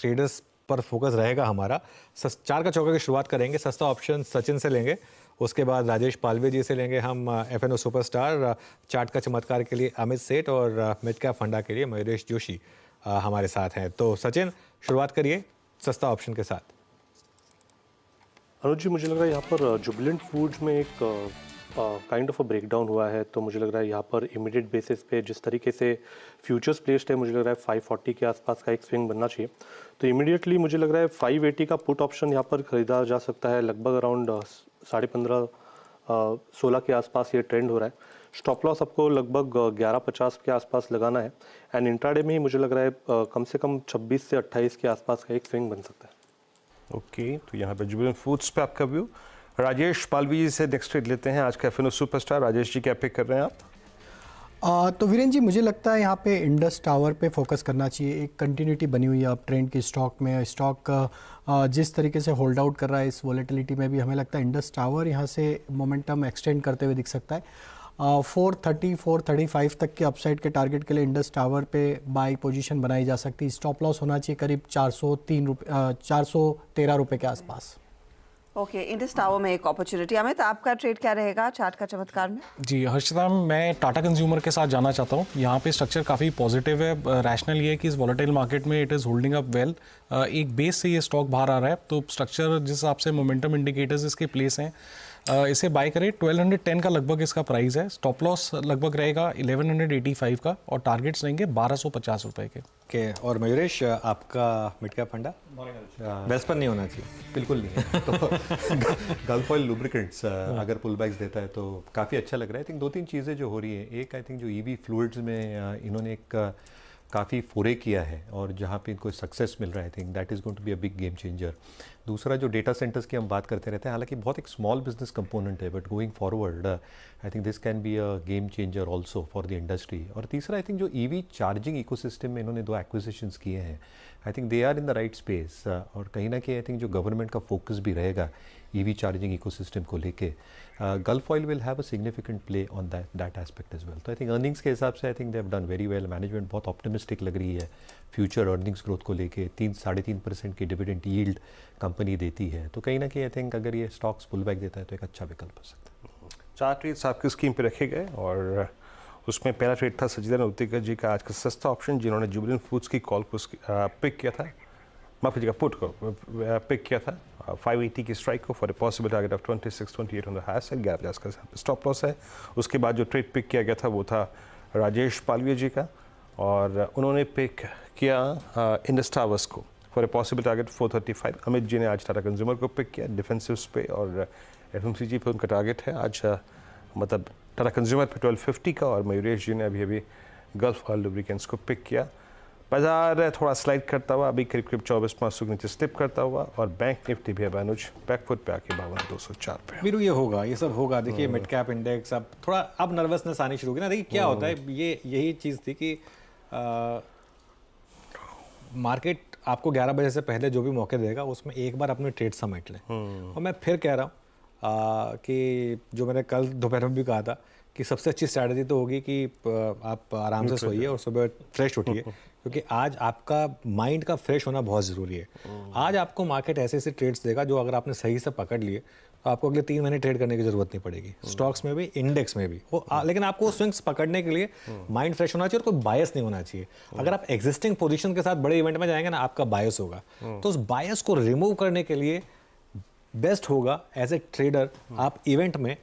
Traders पर focus रहेगा हमारा। 4 का चौका की शुरुआत करेंगे। सस्ता ऑप्शन सचिन से लेंगे, उसके बाद राजेश पालवे जी से लेंगे हम FNO सुपरस्टार। चार्ट का चमत्कार के लिए अमित सेठ और मिड कैप फंडा के लिए मयूरेश जोशी हमारे साथ हैं। तो सचिन, शुरुआत करिए सस्ता ऑप्शन के साथ। अनुज जी, मुझे लग रहा है यहाँ पर जुबिलेंट फूड्स में एक काइंड ऑफ अ ब्रेकडाउन हुआ है, तो मुझे लग रहा है यहाँ पर इमीडिएट बेसिस पे जिस तरीके से फ्यूचर्स प्लेस्ड है, मुझे लग रहा है 540 के आसपास का एक स्विंग बनना चाहिए। तो इमीडिएटली मुझे लग रहा है 580 का पुट ऑप्शन यहाँ पर खरीदा जा सकता है। लगभग अराउंड 15.5-16 के आसपास ये ट्रेंड हो रहा है। स्टॉप लॉस आपको लगभग 11.50 के आसपास लगाना है एंड इंट्राडे में ही मुझे लग रहा है कम से कम 26 से 28 के आसपास का एक स्विंग बन सकता है। ओके, तो यहाँ पे जुबिलेंट फूड्स पे आपका व्यू। राजेश पालवी जी से नेक्स्ट ट्रेड लेते हैं आज का FNO सुपरस्टार। राजेश जी, क्या पिक कर रहे हैं आप? तो वीरेन जी, मुझे लगता है यहाँ पे इंडस टावर पे फोकस करना चाहिए। एक कंटिन्यूटी बनी हुई है अब ट्रेंड की स्टॉक में। स्टॉक जिस तरीके से होल्ड आउट कर रहा है इस वॉलेटिलिटी में भी, हमें लगता है इंडस टावर यहाँ से मोमेंटम एक्सटेंड करते हुए दिख सकता है। 430-435 तक के अपसाइड के टारगेट के लिए इंडस टावर पे बाई पोजीशन बनाई जा सकती है। स्टॉप लॉस होना चाहिए करीब 413 रुपये के आसपास। ओके, इंडस टावर में एक अपॉर्चुनिटी। अमित, आपका ट्रेड क्या रहेगा चार्ट का चमत्कार में? जी हर्षिता, मैं टाटा कंज्यूमर के साथ जाना चाहता हूँ। यहाँ पे स्ट्रक्चर काफ़ी पॉजिटिव है। रैशनल ये है कि इस वॉलेटाइल मार्केट में it is holding up well. एक बेस से ये स्टॉक बाहर आ रहा है, तो स्ट्रक्चर जिस हिसाब से मोमेंटम इंडिकेटर्स इसके प्लेस हैं, इसे बाय करें। 1210 का लगभग इसका प्राइस है। स्टॉप लॉस लगभग रहेगा 1185 का और टारगेट्स रहेंगे 1250 रुपये के। ओके, और मयूरेश, आपका मिड कैप फंडा बेस्ट पर नहीं होना चाहिए? बिल्कुल नहीं है। तो गल्फ ऑयल लुब्रिकेंट्स अगर पुल बैक्स देता है तो काफ़ी अच्छा लग रहा है। आई थिंक 2-3 चीज़ें जो हो रही हैं, एक आई थिंक जो EV फ्लूइड्स में इन्होंने एक काफ़ी फोरे किया है और जहाँ पे इनको सक्सेस मिल रहा है, I think that is going to be a big game changer. दूसरा, जो डेटा सेंटर्स की हम बात करते रहते हैं, हालांकि बहुत एक स्मॉल बिजनेस कंपोनेंट है, but going forward I think this can be a game changer also for the industry. और तीसरा, आई थिंक जो EV चार्जिंग इकोसिस्टम में इन्होंने 2 एक्विजिशंस किए हैं, I think they are in the right space. और कहीं ना कहीं आई थिंक जो गवर्नमेंट का फोकस भी रहेगा EV चार्जिंग इकोसिस्टम को लेके, Gulf Oil will have a significant play on that aspect as well. तो आई थिंक अर्निंग्स के हिसाब से I think they have done very well. Management बहुत ऑप्टिमिस्टिक लग रही है फ्यूचर अर्निंग्स ग्रोथ को लेके। 3-3.5% की डिविडेंड यील्ड कंपनी देती है, तो कहीं ना कहीं आई थिंक अगर ये स्टॉक्स पुल बैक देता है तो एक अच्छा विकल्प हो सकता है। 4 ट्रेड्स आपकी स्कीम पे रखे गए और उसमें पहला ट्रेड था सजीदा नवतिका जी का आज का सस्ता ऑप्शन, जिन्होंने जुबिलेंट फूड्स की कॉल को पिक किया था, माफ कीजिएगा पुट को पिक किया था 580 की स्ट्राइक को for a possible target of 2628 on the high side. 1150 का स्टॉप लॉस है। उसके बाद जो ट्रेड पिक किया गया था वो था राजेश पालवी जी का, और उन्होंने पिक किया इंडस टावर्स को for a possible target 435। Amit ji ने आज टाटा कंज्यूमर को पिक किया डिफेंसिव्स पे, और FMCG पे उनका टारगेट है आज मतलब टाटा कंज्यूमर पे 1250 का, और मयूरेश जी ने अभी गल्फ ऑयल लुब्रिकेंट्स को पिक किया। बाजार थोड़ा स्लाइड करता हुआ अभी करीब 24-500 के नीचे स्लिप करता हुआ, और बैंक निफ्टी भी है अनुज बैकफुट पे आके 520204 पे। वीरू, ये होगा, ये सब होगा। देखिए मिड कैप इंडेक्स अब थोड़ा अब नर्वसनेस आनी शुरू होगी ना। देखिए क्या होता है, ये यही चीज़ थी कि मार्केट आपको 11 बजे से पहले जो भी मौके देगा उसमें एक बार अपने ट्रेड समेट लें। और मैं फिर कह रहा हूँ कि जो मैंने कल दोपहर में भी कहा था कि सबसे अच्छी स्ट्रैटेजी तो होगी कि आप आराम से सोइए और सुबह फ्रेश उठिए, क्योंकि आज आपका माइंड का फ्रेश होना बहुत ज़रूरी है। आज आपको मार्केट ऐसे ऐसे ट्रेड्स देगा जो अगर आपने सही से पकड़ लिए तो आपको अगले 3 महीने ट्रेड करने की ज़रूरत नहीं पड़ेगी, स्टॉक्स में भी, इंडेक्स में भी। लेकिन आपको स्विंग्स पकड़ने के लिए माइंड फ्रेश होना चाहिए और कोई बायस नहीं होना चाहिए। अगर आप एग्जिस्टिंग पोजीशन के साथ बड़े इवेंट में जाएंगे ना, आपका बायस होगा, तो उस बायस को रिमूव करने के लिए बेस्ट होगा एज ए ट्रेडर आप इवेंट में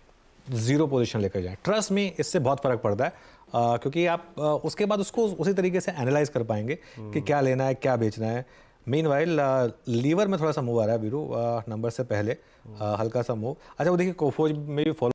0 पोजीशन लेकर जाएं। ट्रस्ट में इससे बहुत फर्क पड़ता है, क्योंकि आप उसके बाद उसको उसी तरीके से एनालाइज कर पाएंगे कि क्या लेना है, क्या बेचना है। मीनवाइल लीवर में थोड़ा सा मूव आ रहा है वीरू, नंबर से पहले हल्का सा मूव। अच्छा, वो देखिए कोफोज में भी फॉलो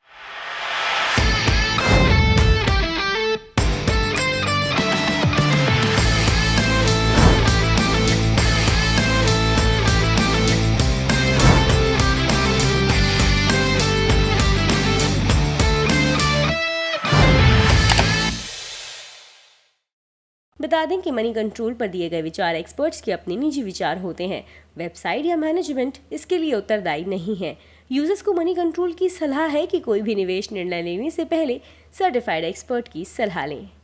बता दें कि मनी कंट्रोल पर दिए गए विचार एक्सपर्ट्स के अपने निजी विचार होते हैं। वेबसाइट या मैनेजमेंट इसके लिए उत्तरदायी नहीं है। यूजर्स को मनी कंट्रोल की सलाह है कि कोई भी निवेश निर्णय लेने से पहले सर्टिफाइड एक्सपर्ट की सलाह लें।